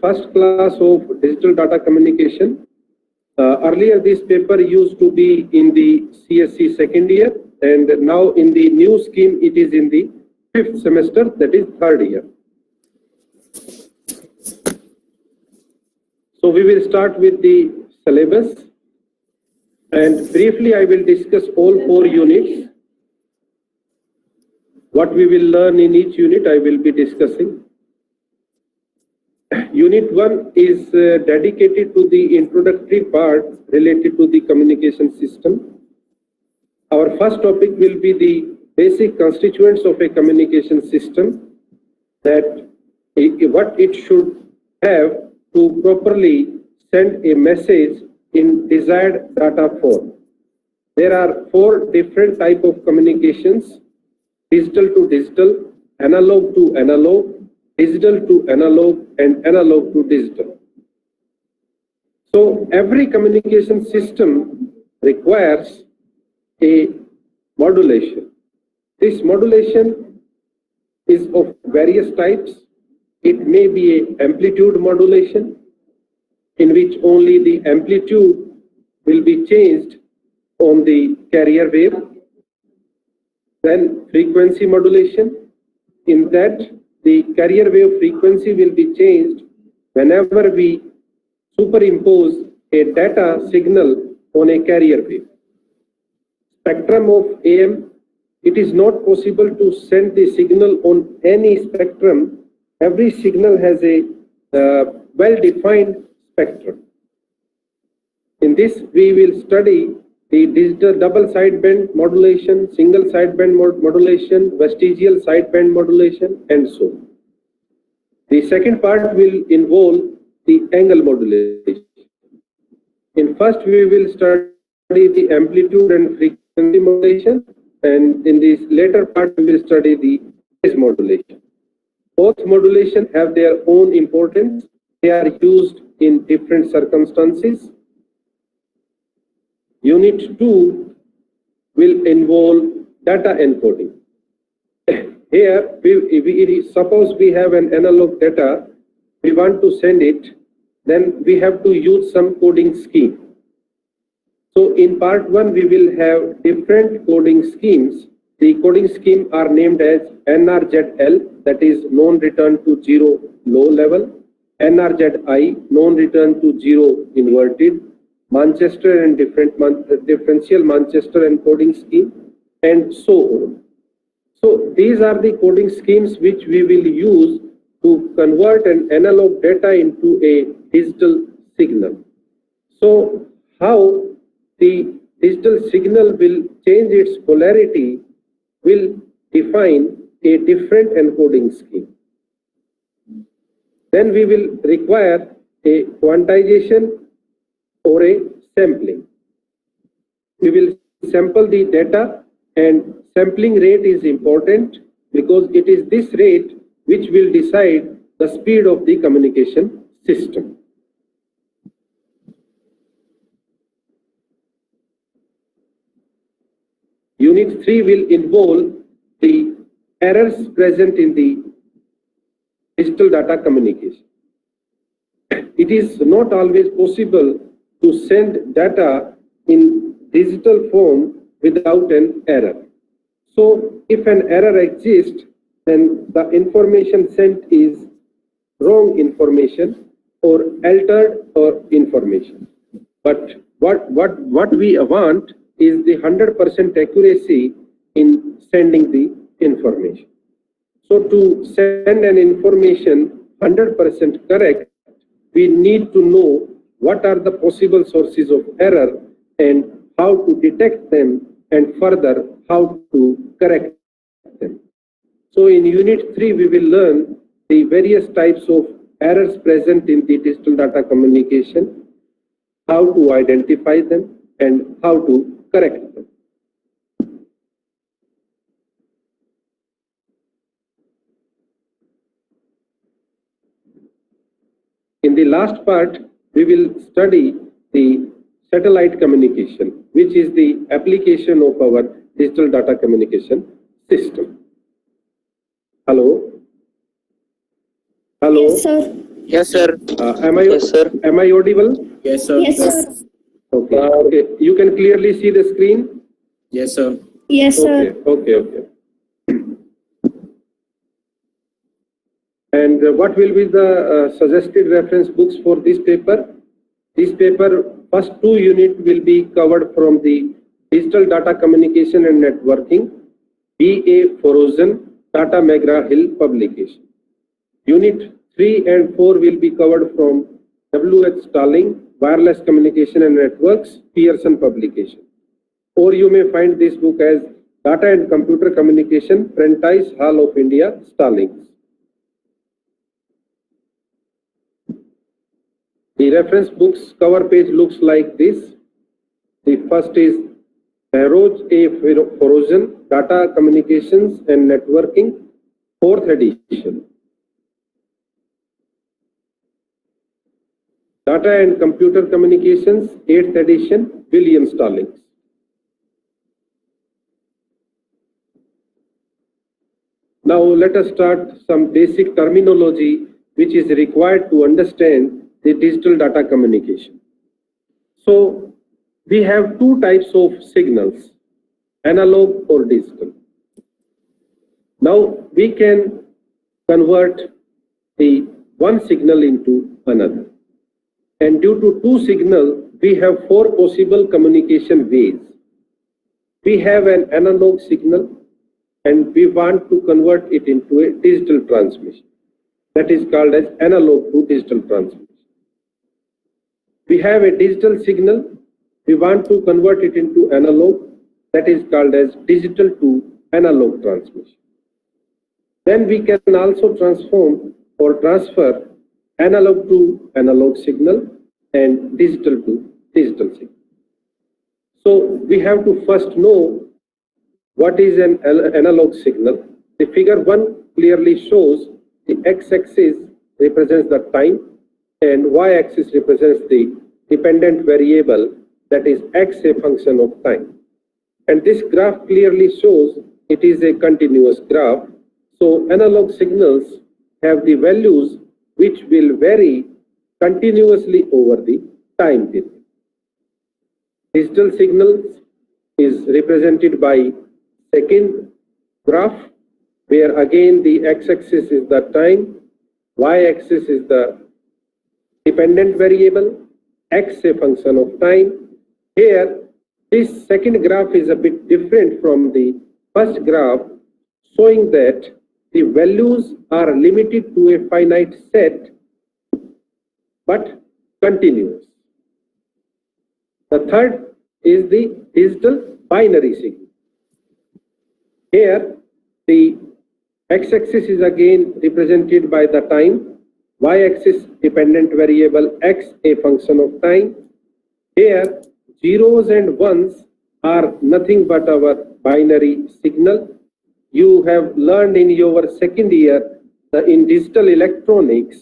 first class of digital data communication. Earlier this paper used to be in the CSC second year, and now in the new scheme it is in the 5th semester, that is 3rd year. So we will start with the syllabus, and briefly I will discuss all 4 units. What we will learn in each unit I will be discussing. Unit 1 is dedicated to the introductory part related to the communication system. Our first topic will be the basic constituents of a communication system, that what it should have to properly send a message in desired data form. There are 4 different types of communications: digital to digital, analog to analog, digital to analog, and analog to digital. So every communication system requires a modulation. This modulation is of various types. It may be an amplitude modulation, in which only the amplitude will be changed on the carrier wave. Then frequency modulation, in that the carrier wave frequency will be changed whenever we superimpose a data signal on a carrier wave. Spectrum of AM, it is not possible to send the signal on any spectrum. Every signal has a well-defined spectrum. In this, we will study the digital double sideband modulation, single sideband modulation, vestigial sideband modulation, and so on. The second part will involve the angle modulation. In first, we will study the amplitude and frequency modulation, and in this later part, we will study the phase modulation. Both modulation have their own importance. They are used in different circumstances. Unit 2 will involve data encoding. Here, suppose we have an analog data, we want to send it, then we have to use some coding scheme. So in part 1, we will have different coding schemes. The coding scheme are named as NRZL, that is non-return to 0 low level, NRZI, non-return to 0 inverted, Manchester and differential Manchester encoding scheme, and so on. So these are the coding schemes which we will use to convert an analog data into a digital signal. So how the digital signal will change its polarity will define a different encoding scheme. Then we will require a quantization or a sampling. We will sample the data, and sampling rate is important because it is this rate which will decide the speed of the communication system. Unit 3 will involve the errors present in the digital data communication. It is not always possible to send data in digital form without an error. So if an error exists, then the information sent is wrong information or altered or information. But what we want is the 100% accuracy in sending the information. So to send an information 100% correct, we need to know what are the possible sources of error and how to detect them, and further how to correct them. So in Unit 3, we will learn the various types of errors present in the digital data communication, how to identify them, and how to correct them. In the last part, we will study the satellite communication, which is the application of our digital data communication system. Hello? Hello? Yes, sir. Yes, sir. Yes, sir. Am I audible? Yes, sir. Yes, sir. Okay. Okay. You can clearly see the screen? Yes, sir. Yes, Okay. sir. Okay. And what will be the suggested reference books for this paper? This paper, first 2 units will be covered from the Digital Data Communication and Networking, B.A. Forozen, Tata McGraw-Hill publication. Unit 3 and 4 will be covered from W.H. Stalling, Wireless Communication and Networks, Pearson publication. Or you may find this book as Data and Computer Communication, Prentice Hall of India, Stallings. The reference book's cover page looks like this. The first is Feroz A. Forozen, Data Communications and Networking, 4th edition. Data and Computer Communications, 8th edition, William Stallings. Now let us start some basic terminology which is required to understand the digital data communication. So we have 2 types of signals, analog or digital. Now we can convert the one signal into another. And due to 2 signals, we have 4 possible communication ways. We have an analog signal and we want to convert it into a digital transmission. That is called as analog to digital transmission. We have a digital signal, we want to convert it into analog, that is called as digital to analog transmission. Then we can also transform or transfer analog to analog signal and digital to digital signal. So we have to first know what is an analog signal. The figure 1 clearly shows the x-axis represents the time and y-axis represents the dependent variable, that is x, a function of time. And this graph clearly shows it is a continuous graph. So analog signals have the values which will vary continuously over the time period. Digital signals is represented by second graph, where again the x-axis is the time, y-axis is the dependent variable, x a function of time. Here, this second graph is a bit different from the first graph, showing that the values are limited to a finite set but continuous. The third is the digital binary signal. Here, the x-axis is again represented by the time, y-axis dependent variable x, a function of time. Here, zeros and ones are nothing but our binary signal. You have learned in your second year in digital electronics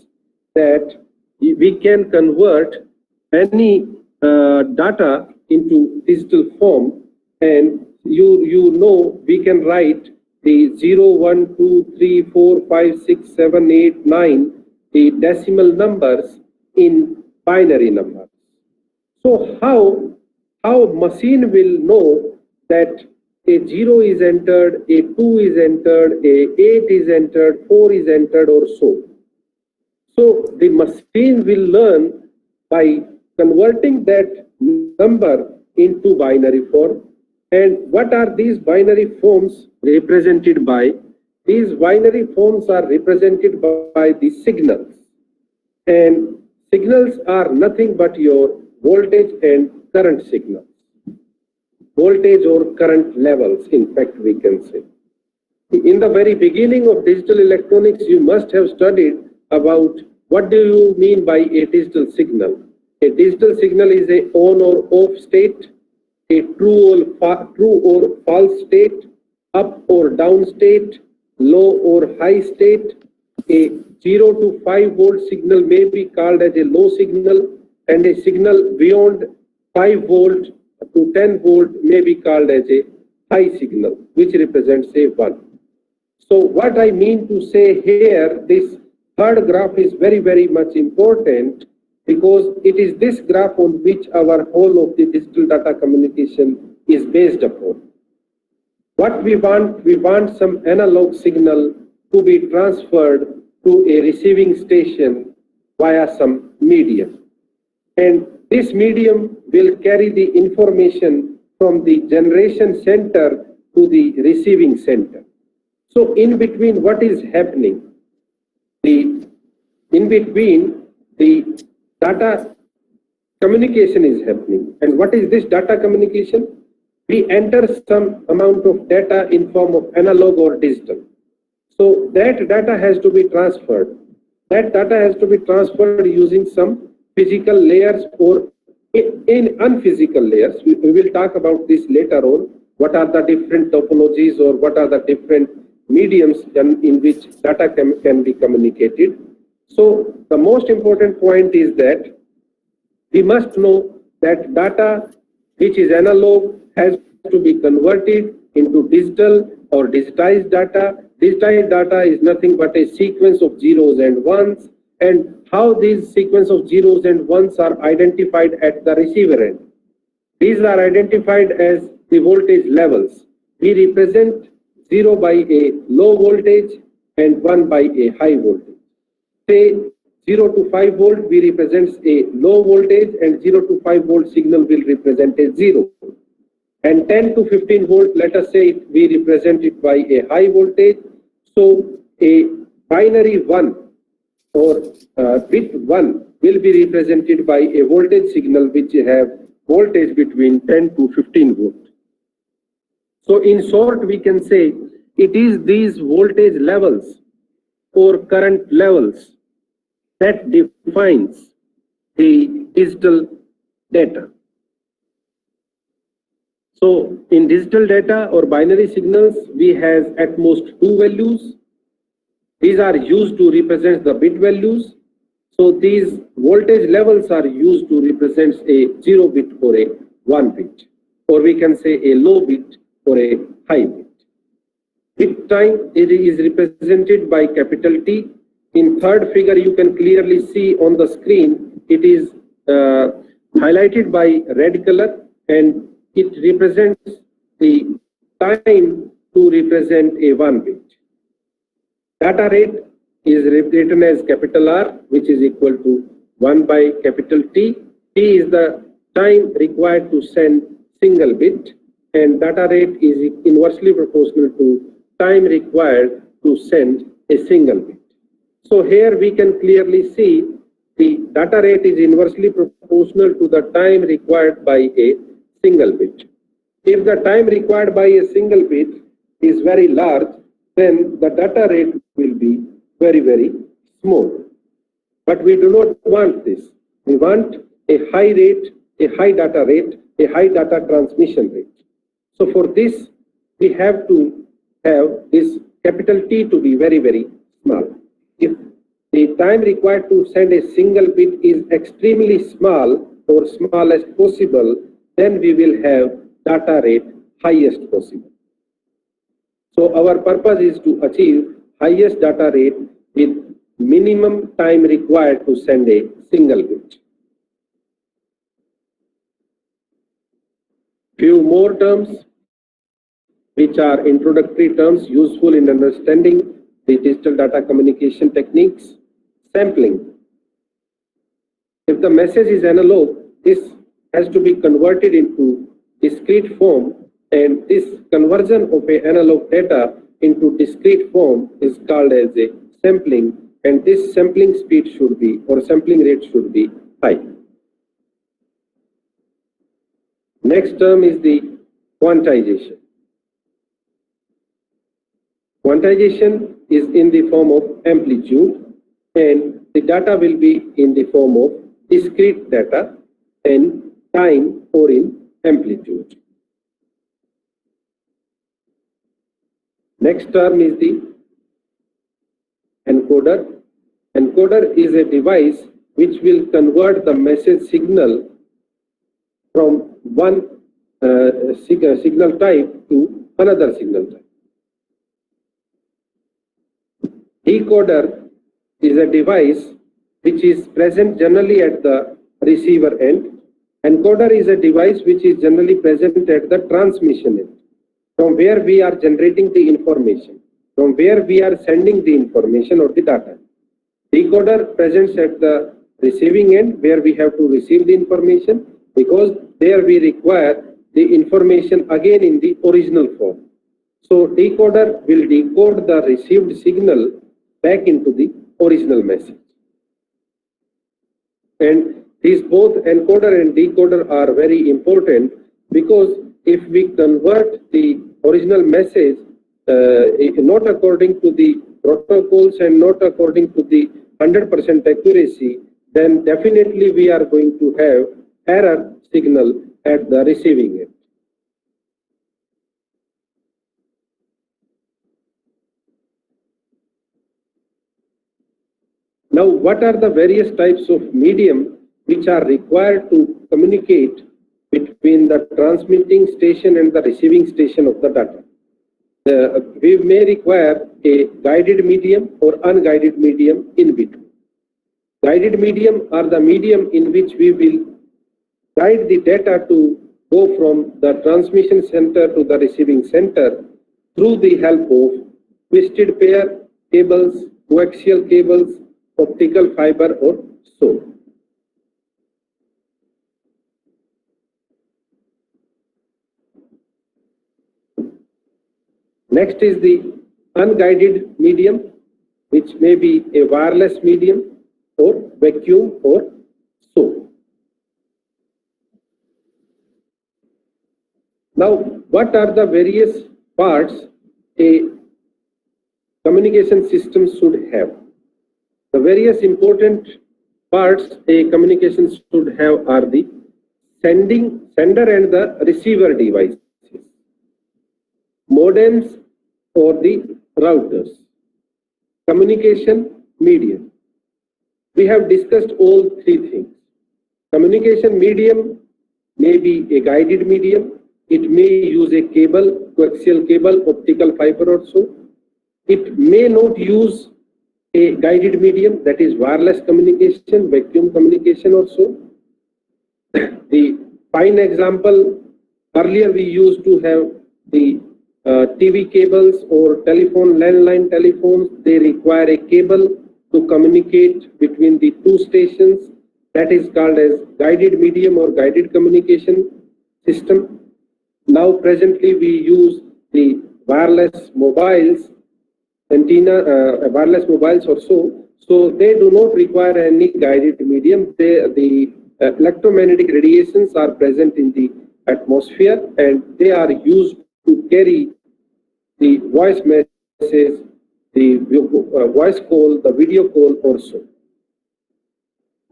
that we can convert any data into digital form, and you know we can write the 0, 1, 2, 3, 4, 5, 6, 7, 8, 9, the decimal numbers in binary numbers. So how machine will know that a 0 is entered, a 2 is entered, a 8 is entered, 4 is entered, or so. So the machine will learn by converting that number into binary form. And what are these binary forms represented by? These binary forms are represented by the signals. And signals are nothing but your voltage and current signals. Voltage or current levels, in fact, we can say. In the very beginning of digital electronics, you must have studied about what do you mean by a digital signal. A digital signal is a on or off state, a true or false state, up or down state, low or high state. A 0 to 5 volt signal may be called as a low signal, and a signal beyond 5 volt to 10 volt may be called as a high signal, which represents a 1. So what I mean to say here, this third graph is very, very much important because it is this graph on which our whole of the digital data communication is based upon. What we want some analog signal to be transferred to a receiving station via some medium. And this medium will carry the information from the generation center to the receiving center. So in between, what is happening? In between, the data communication is happening. And what is this data communication? We enter some amount of data in form of analog or digital. So that data has to be transferred. That data has to be transferred using some physical layers or in unphysical layers. We will talk about this later on. What are the different topologies or what are the different mediums in which data can be communicated. So the most important point is that we must know that data which is analog has to be converted into digital or digitized data. Digitized data is nothing but a sequence of zeros and ones, and how these sequence of zeros and ones are identified at the receiver end. These are identified as the voltage levels. We represent 0 by a low voltage and 1 by a high voltage. Say 0 to 5 volt, we represents a low voltage, and 0 to 5 volt signal will represent a 0. And 10 to 15 volt, let us say we represent it by a high voltage. So a binary 1 or bit 1 will be represented by a voltage signal which have voltage between 10 to 15 volt. So in short, we can say it is these voltage levels or current levels that defines the digital data. So in digital data or binary signals, we have at most two values. These are used to represent the bit values. So these voltage levels are used to represent a 0 bit or a 1 bit, or we can say a low bit or a high bit. Bit time it is represented by capital T. In third figure, you can clearly see on the screen, it is highlighted by red color, and it represents the time to represent a 1 bit. Data rate is written as capital R, which is equal to 1 by capital T. T is the time required to send single bit, and data rate is inversely proportional to time required to send a single bit. So here we can clearly see the data rate is inversely proportional to the time required by a single bit. If the time required by a single bit is very large, then the data rate will be very, very small. But we do not want this. We want a high rate, a high data rate, a high data transmission rate. So for this, we have to have this capital T to be very, very small. If the time required to send a single bit is extremely small or small as possible, then we will have data rate highest possible. So our purpose is to achieve highest data rate with minimum time required to send a single bit. Few more terms which are introductory terms useful in understanding the digital data communication techniques. Sampling. If the message is analog, this has to be converted into discrete form, and this conversion of a analog data into discrete form is called as a sampling, and this sampling speed should be, or sampling rate should be high. Next term is the quantization. Quantization is in the form of amplitude, and the data will be in the form of discrete data and time or in amplitude. Next term is the encoder. Encoder is a device which will convert the message signal from one signal type to another signal type. Decoder is a device which is present generally at the receiver end. Encoder is a device which is generally present at the transmission end, from where we are generating the information, from where we are sending the information or the data. Decoder presents at the receiving end, where we have to receive the information, because there we require the information again in the original form. So decoder will decode the received signal back into the original message. And these both encoder and decoder are very important, because if we convert the original message not according to the protocols and not according to the 100% accuracy, then definitely we are going to have error signal at the receiving end. Now, what are the various types of medium which are required to communicate between the transmitting station and the receiving station of the data? We may require a guided medium or unguided medium in between. Guided medium are the medium in which we will guide the data to go from the transmission center to the receiving center through the help of twisted pair cables, coaxial cables, optical fiber, or so. Next is the unguided medium, which may be a wireless medium or vacuum or so. Now, what are the various parts a communication system should have? The various important parts a communication should have are the sender and the receiver devices, modems or the routers, communication medium. We have discussed all three things. Communication medium may be a guided medium. It may use a cable, coaxial cable, optical fiber or so. It may not use a guided medium, that is wireless communication, vacuum communication or so. The fine example, earlier we used to have the TV cables or telephone, landline telephones. They require a cable to communicate between the two stations. That is called as guided medium or guided communication system. Now presently we use the wireless mobiles, wireless mobiles or so they do not require any guided medium. The electromagnetic radiations are present in the atmosphere and they are used to carry the voice message, the voice call, the video call or so.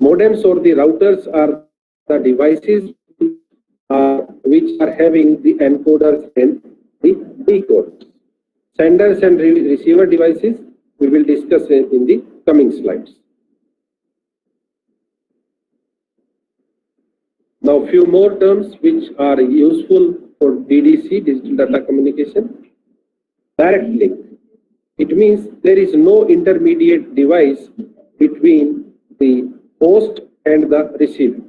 Modems or the routers are the devices which are having the encoders and the decoders. Senders and receiver devices we will discuss in the coming slides. Now, few more terms which are useful for DDC, digital data communication. Direct link. It means there is no intermediate device between the host and the receiver,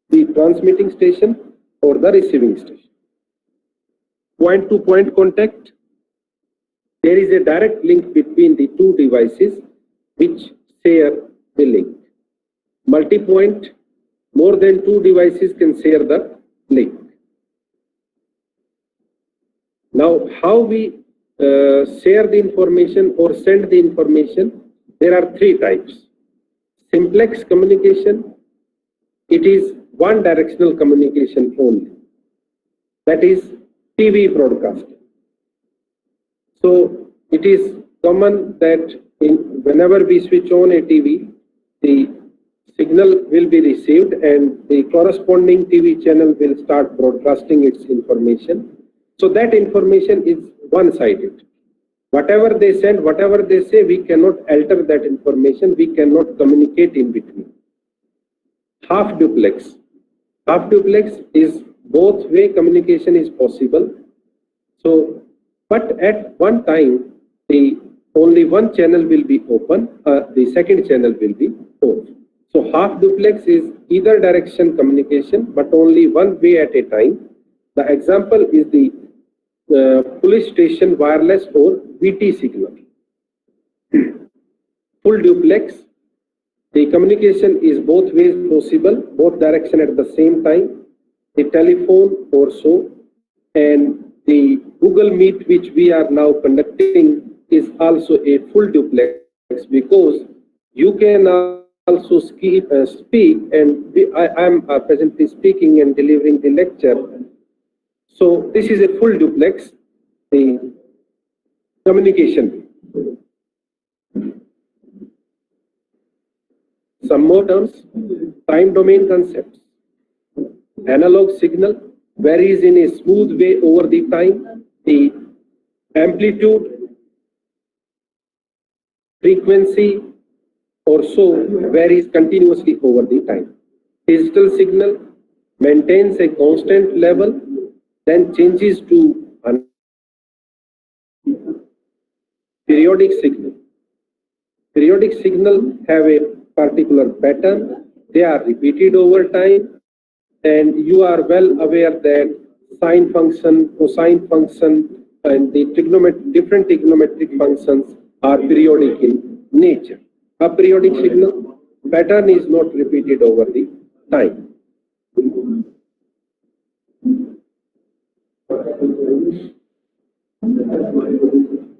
the transmitting station or the receiving station. Point-to-point contact. There is a direct link between the two devices which share the link. Multi-point, more than two devices can share the link. Now, how we share the information or send the information, there are three types. Simplex communication, it is one directional communication only. That is TV broadcasting. So it is common that whenever we switch on a TV, the signal will be received and the corresponding TV channel will start broadcasting its information. So that information is one-sided. Whatever they send, whatever they say, we cannot alter that information. We cannot communicate in between. Half duplex. Half duplex is both way communication is possible. So, but at one time, the only one channel will be open, the second channel will be off. So half duplex is either direction communication, but only one way at a time. The example is the police station wireless or VT signal. Full duplex, the communication is both ways possible, both direction at the same time. The telephone or so, and the Google Meet which we are now conducting is also a full duplex, because you can also speak and I am presently speaking and delivering the lecture. So this is a full duplex, the communication. Some more terms, time domain concepts. Analog signal varies in a smooth way over the time. The amplitude, frequency or so varies continuously over the time. Digital signal maintains a constant level, then changes to periodic signal. Periodic signal have a particular pattern. They are repeated over time, and you are well aware that sine function, cosine function, and the different trigonometric functions are periodic in nature. A periodic signal pattern is not repeated over the time.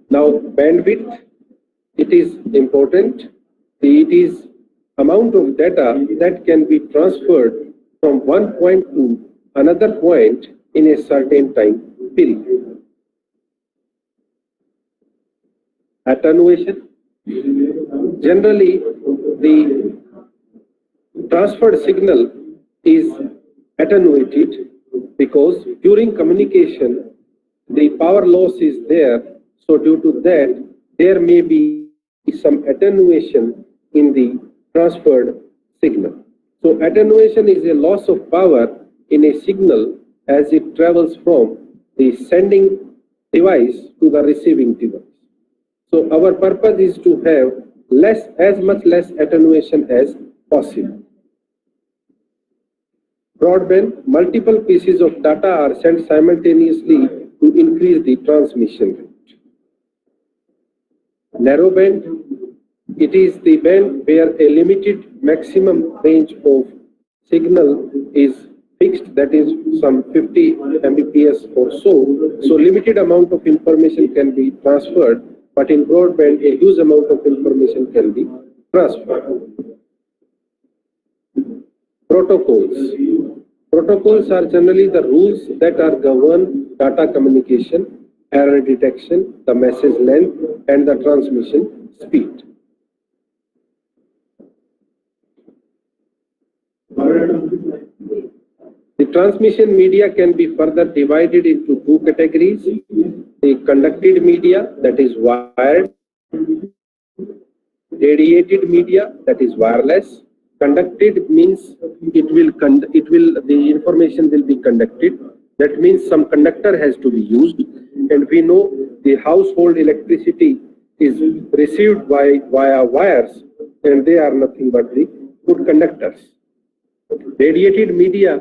Now, bandwidth, it is important. It is amount of data that can be transferred from one point to another point in a certain time period. Attenuation. Generally, the transferred signal is attenuated because during communication, the power loss is there. So due to that, there may be some attenuation in the transferred signal. So attenuation is a loss of power in a signal as it travels from the sending device to the receiving device. So our purpose is to have as much less attenuation as possible. Broadband, multiple pieces of data are sent simultaneously to increase the transmission rate. Narrowband, it is the band where a limited maximum range of signal is fixed, that is some 50 Mbps or so. So limited amount of information can be transferred, but in broadband a huge amount of information can be transferred. Protocols. Protocols are generally the rules that are govern data communication, error detection, the message length, and the transmission speed. The transmission media can be further divided into two categories. The conducted media, that is wired, radiated media, that is wireless. Conducted means the information will be conducted. That means some conductor has to be used, and we know the household electricity is received via wires, and they are nothing but the good conductors. Radiated media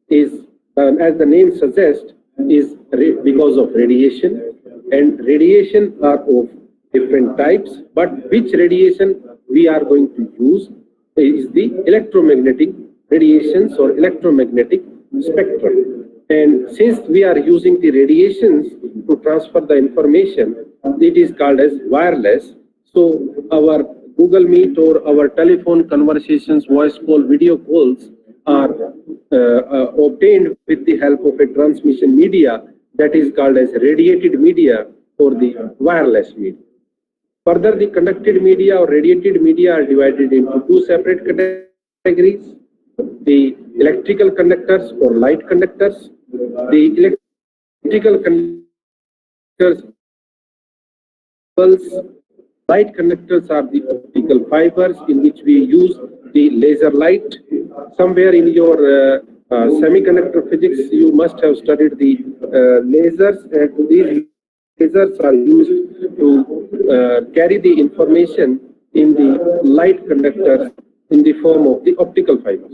is, as the name suggests, is because of radiation, and radiation are of different types, but which radiation we are going to use is the electromagnetic radiations or electromagnetic spectrum. And since we are using the radiations to transfer the information, it is called as wireless. So our Google Meet or our telephone conversations, voice call, video calls are obtained with the help of a transmission media that is called as radiated media or the wireless media. Further, the conducted media or radiated media are divided into two separate categories: the electrical conductors or light conductors. The electrical conductors, light conductors are the optical fibers in which we use the laser light. Somewhere in your semiconductor physics, you must have studied the lasers, and these lasers are used to carry the information in the light conductors in the form of the optical fibers.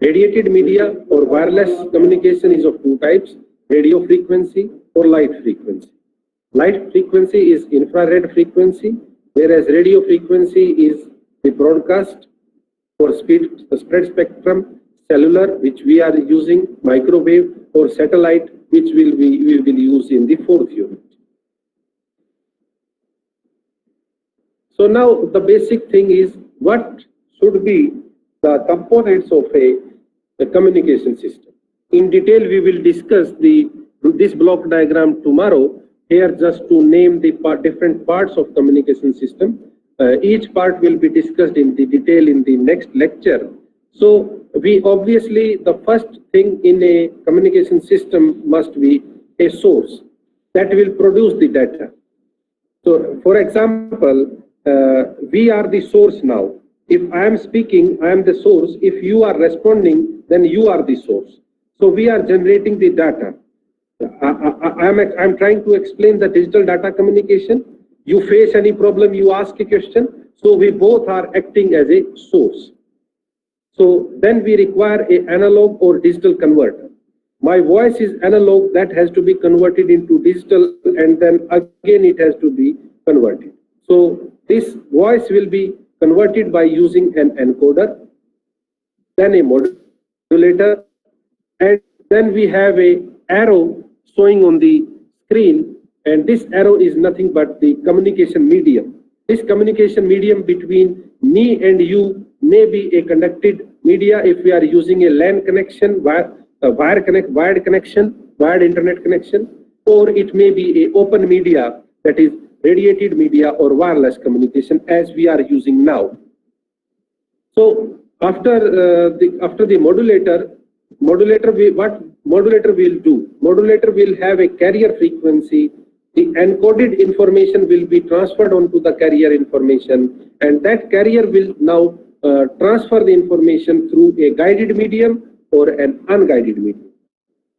Radiated media or wireless communication is of two types: radio frequency or light frequency. Light frequency is infrared frequency, whereas radio frequency is the broadcast or spread spectrum, cellular, which we are using, microwave, or satellite, which we will use in the fourth unit. So now the basic thing is what should be the components of a communication system. In detail, we will discuss this block diagram tomorrow. Here, just to name the different parts of communication system. Each part will be discussed in the detail in the next lecture. So we obviously, the first thing in a communication system must be a source that will produce the data. So for example, we are the source now. If I am speaking, I am the source. If you are responding, then you are the source. So we are generating the data. I'm trying to explain the digital data communication. You face any problem, you ask a question. So we both are acting as a source. So then we require an analog or digital converter. My voice is analog, that has to be converted into digital, and then again it has to be converted. So this voice will be converted by using an encoder, then a modulator, and then we have a arrow showing on the screen, and this arrow is nothing but the communication medium. This communication medium between me and you may be a conducted media if we are using a LAN connection, wired internet connection, or it may be a open media, that is radiated media or wireless communication, as we are using now. So after the modulator what modulator will do? Modulator will have a carrier frequency. The encoded information will be transferred onto the carrier information, and that carrier will now transfer the information through a guided medium or an unguided medium,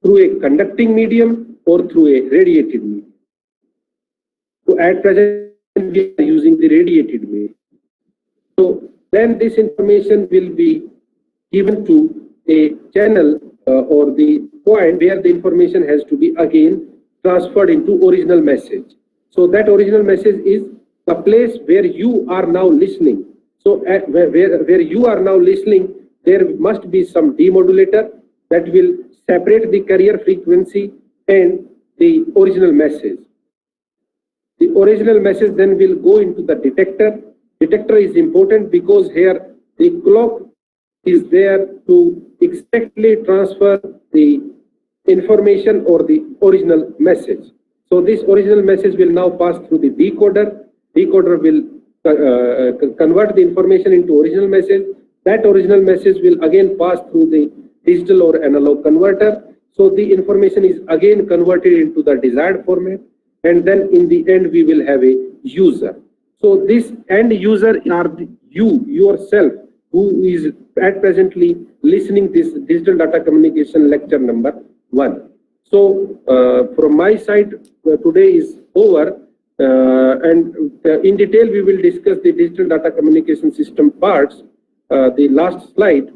through a conducting medium or through a radiated medium. So at present we are using the radiated medium. So then this information will be given to a channel or the point where the information has to be again transferred into original message. So that original message is the place where you are now listening. So where you are now listening, there must be some demodulator that will separate the carrier frequency and the original message. The original message then will go into the detector. Detector is important because here the clock is there to exactly transfer the information or the original message. So this original message will now pass through the decoder. Decoder will convert the information into original message. That original message will again pass through the digital or analog converter. So the information is again converted into the desired format, and then in the end we will have a user. So this end user are you yourself, who is at presently listening this digital data communication lecture number 1. So from my side, today is over, and in detail we will discuss the digital data communication system parts. The last slide